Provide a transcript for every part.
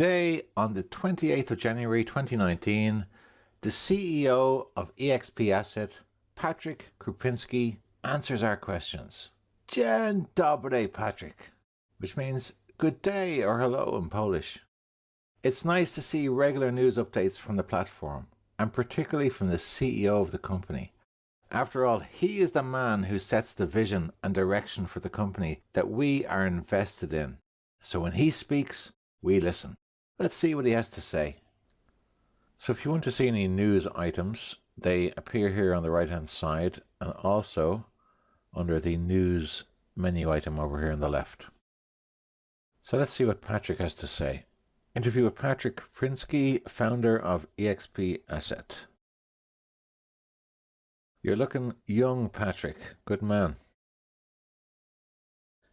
Today, on the 28th of January 2019, the CEO of EXP Asset, Patryk Krupinski, answers our questions. Dzień dobry, Patryk, which means good day or hello in Polish. It's nice to see regular news updates from the platform, and particularly from the CEO of the company. After all, he is the man who sets the vision and direction for the company that we are invested in. So when he speaks, we listen. Let's see what he has to say. So if you want to see any news items, they appear here on the right hand side and also under the news menu item over here on the left. So let's see what Patryk has to say. Interview with Patryk Krupinski, founder of EXP Asset. You're looking young, Patryk. Good man.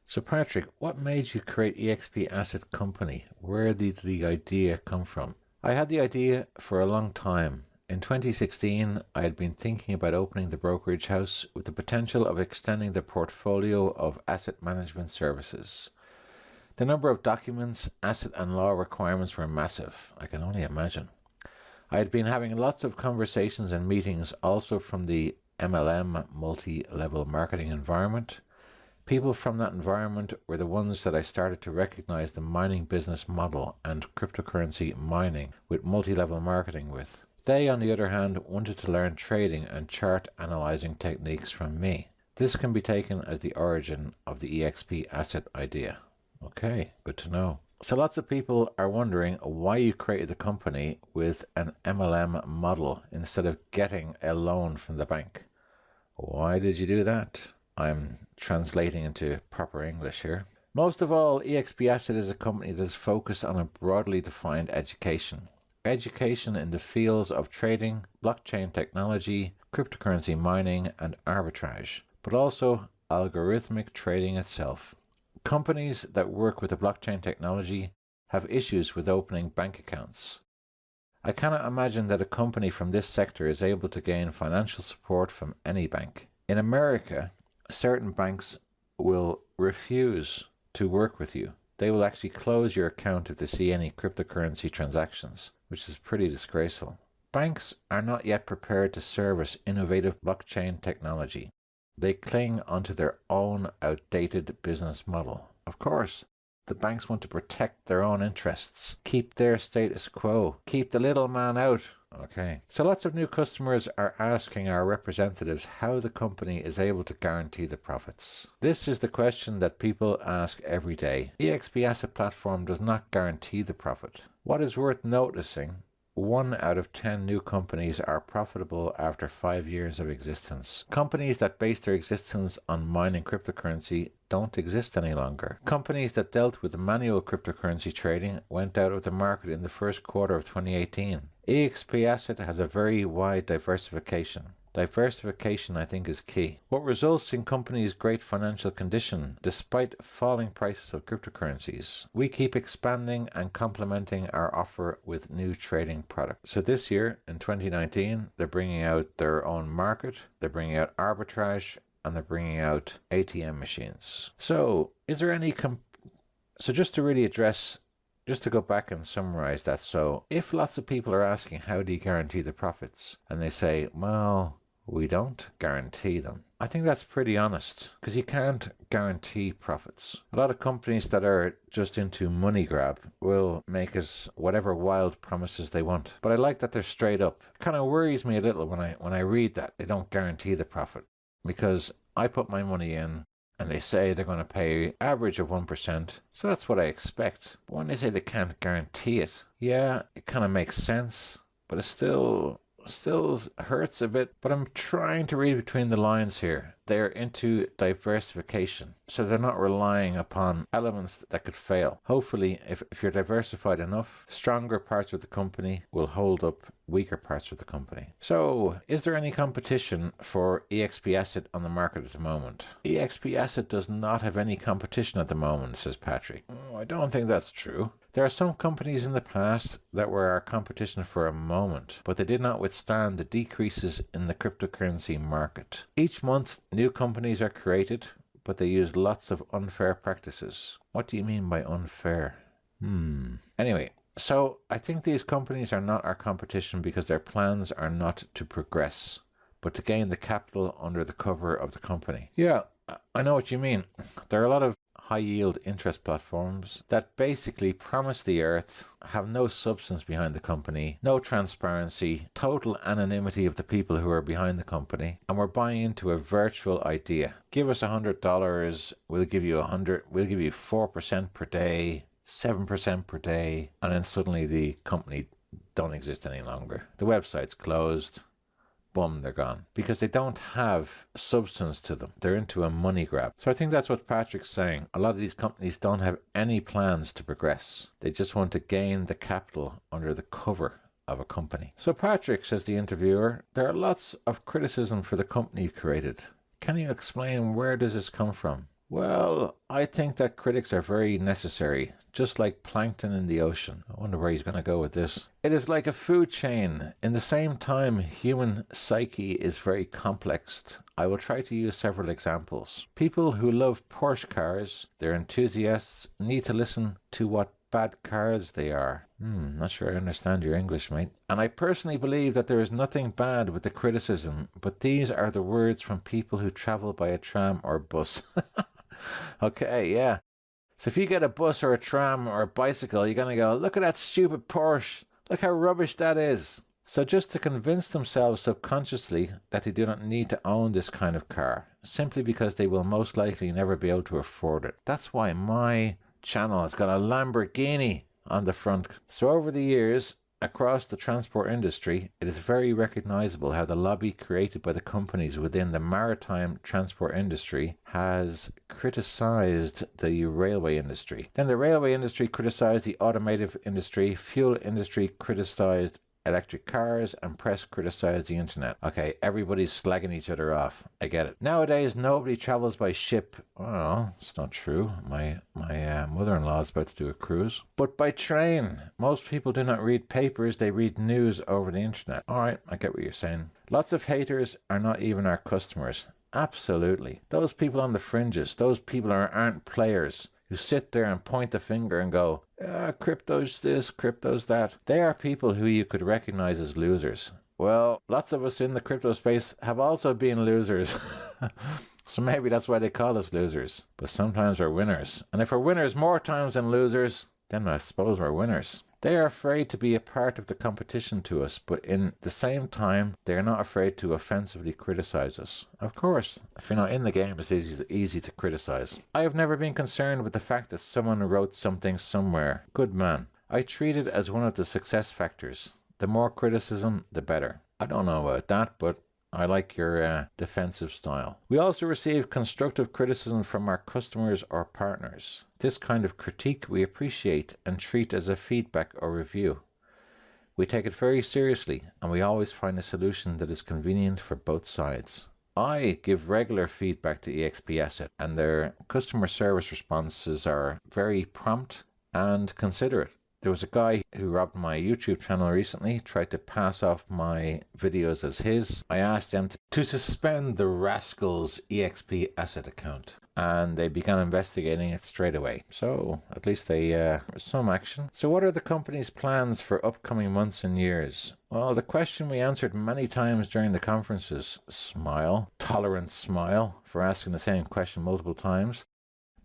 So Patryk, what made you create EXP Asset Company? Where did the idea come from? I had the idea for a long time. In 2016, I had been thinking about opening the brokerage house with the potential of extending the portfolio of asset management services. The number of documents, asset and law requirements were massive. I can only imagine. I had been having lots of conversations and meetings also from the MLM, multi-level marketing environment. People from that environment were the ones that I started to recognize the mining business model and cryptocurrency mining with multi-level marketing with. They, on the other hand, wanted to learn trading and chart analyzing techniques from me. This can be taken as the origin of the EXP Asset idea. Okay, good to know. So lots of people are wondering why you created the company with an MLM model instead of getting a loan from the bank. Why did you do that? I'm translating into proper English here. Most of all, EXP Asset is a company that is focused on a broadly defined education. Education in the fields of trading, blockchain technology, cryptocurrency mining, and arbitrage, but also algorithmic trading itself. Companies that work with the blockchain technology have issues with opening bank accounts. I cannot imagine that a company from this sector is able to gain financial support from any bank. In America, certain banks will refuse to work with you. They will actually close your account if they see any cryptocurrency transactions, which is pretty disgraceful. Banks are not yet prepared to service innovative blockchain technology. They cling onto their own outdated business model. Of course, the banks want to protect their own interests, keep their status quo, keep the little man out. Okay, so lots of new customers are asking our representatives how the company is able to guarantee the profits. This is the question that people ask every day. EXP Asset Platform does not guarantee the profit. What is worth noticing, 1 out of 10 new companies are profitable after 5 years of existence. Companies that base their existence on mining cryptocurrency don't exist any longer. Companies that dealt with manual cryptocurrency trading went out of the market in the first quarter of 2018. EXP Asset has a very wide diversification. Diversification, I think, is key. What results in companies' great financial condition despite falling prices of cryptocurrencies. We keep expanding and complementing our offer with new trading products. So this year, in 2019, they're bringing out their own market, they're bringing out arbitrage, and they're bringing out ATM machines. So is there any... So just to really address... Just to go back and summarize that, so if lots of people are asking how do you guarantee the profits, and they say, well, we don't guarantee them. I think that's pretty honest, because you can't guarantee profits. A lot of companies that are just into money grab will make us whatever wild promises they want. But I like that they're straight up. It kind of worries me a little when I read that they don't guarantee the profit, because I put my money in, and they say they're going to pay average of 1%. So that's what I expect. But when they say they can't guarantee it, yeah, it kind of makes sense, but it still hurts a bit. But I'm trying to read between the lines here. They're into diversification, so they're not relying upon elements that could fail. Hopefully, if you're diversified enough, stronger parts of the company will hold up weaker parts of the company. So, is there any competition for EXP Asset on the market at the moment? EXP Asset does not have any competition at the moment, says Patryk. I don't think that's true. There are some companies in the past that were our competition for a moment, but they did not withstand the decreases in the cryptocurrency market. Each month, new companies are created, but they use lots of unfair practices. What do you mean by unfair? Anyway, So I think these companies are not our competition because their plans are not to progress, but to gain the capital under the cover of the company. Yeah, I know what you mean. There are a lot of high yield interest platforms that basically promise the earth, have no substance behind the company, no transparency, total anonymity of the people who are behind the company, and we're buying into a virtual idea. Give us $100, we'll give you 100, we'll give you 4% per day, 7% per day, and then suddenly the company don't exist any longer. The website's closed. Boom, they're gone. Because they don't have substance to them. They're into a money grab. So I think that's what Patryk's saying. A lot of these companies don't have any plans to progress. They just want to gain the capital under the cover of a company. So Patryk, says the interviewer, there are lots of criticism for the company you created. Can you explain where does this come from? Well, I think that critics are very necessary, just like plankton in the ocean. I wonder where he's going to go with this. It is like a food chain. In the same time, human psyche is very complex. I will try to use several examples. People who love Porsche cars, they're enthusiasts, need to listen to what bad cars they are. Not sure I understand your English, mate. And I personally believe that there is nothing bad with the criticism, but these are the words from people who travel by a tram or bus. Okay, yeah. So if you get a bus or a tram or a bicycle, you're going to go, look at that stupid Porsche. Look how rubbish that is. So just to convince themselves subconsciously that they do not need to own this kind of car, simply because they will most likely never be able to afford it. That's why my channel has got a Lamborghini on the front. So over the years, across the transport industry, it is very recognizable how the lobby created by the companies within the maritime transport industry has criticized the railway industry. Then the railway industry criticized the automotive industry, fuel industry criticized electric cars, and press criticized the internet. Okay, everybody's slagging each other off. I get it. Nowadays, nobody travels by ship. Oh, it's not true. My mother-in-law is about to do a cruise. But by train. Most people do not read papers. They read news over the internet. All right, I get what you're saying. Lots of haters are not even our customers. Absolutely. Those people on the fringes, those people aren't players who sit there and point the finger and go, crypto's this, crypto's that. They are people who you could recognize as losers. Well, lots of us in the crypto space have also been losers. So maybe that's why they call us losers. But sometimes we're winners. And if we're winners more times than losers, then I suppose we're winners. They are afraid to be a part of the competition to us, but in the same time, they are not afraid to offensively criticize us. Of course, if you're not in the game, it's easy to criticize. I have never been concerned with the fact that someone wrote something somewhere. Good man. I treat it as one of the success factors. The more criticism, the better. I don't know about that, but I like your defensive style. We also receive constructive criticism from our customers or partners. This kind of critique we appreciate and treat as a feedback or review. We take it very seriously, and we always find a solution that is convenient for both sides. I give regular feedback to EXP Asset, and their customer service responses are very prompt and considerate. There was a guy who robbed my YouTube channel recently, tried to pass off my videos as his. I asked them to suspend the rascal's EXP Asset account, and they began investigating it straight away. So at least they some action. So what are the company's plans for upcoming months and years? Well, the question we answered many times during the conferences. Smile, tolerant smile for asking the same question multiple times.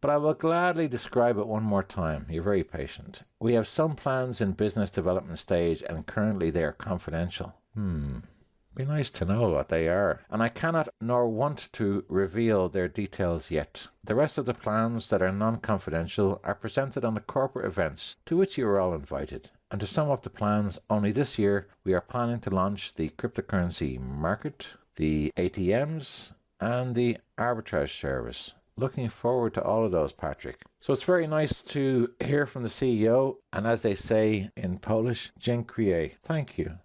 But I will gladly describe it one more time. You're very patient. We have some plans in business development stage, and currently they are confidential. Be nice to know what they are. And I cannot nor want to reveal their details yet. The rest of the plans that are non-confidential are presented on the corporate events to which you are all invited. And to sum up the plans, only this year we are planning to launch the cryptocurrency market, the ATMs, and the arbitrage service. Looking forward to all of those, Patryk. So it's very nice to hear from the CEO, and as they say in Polish, dziękuję. Thank you.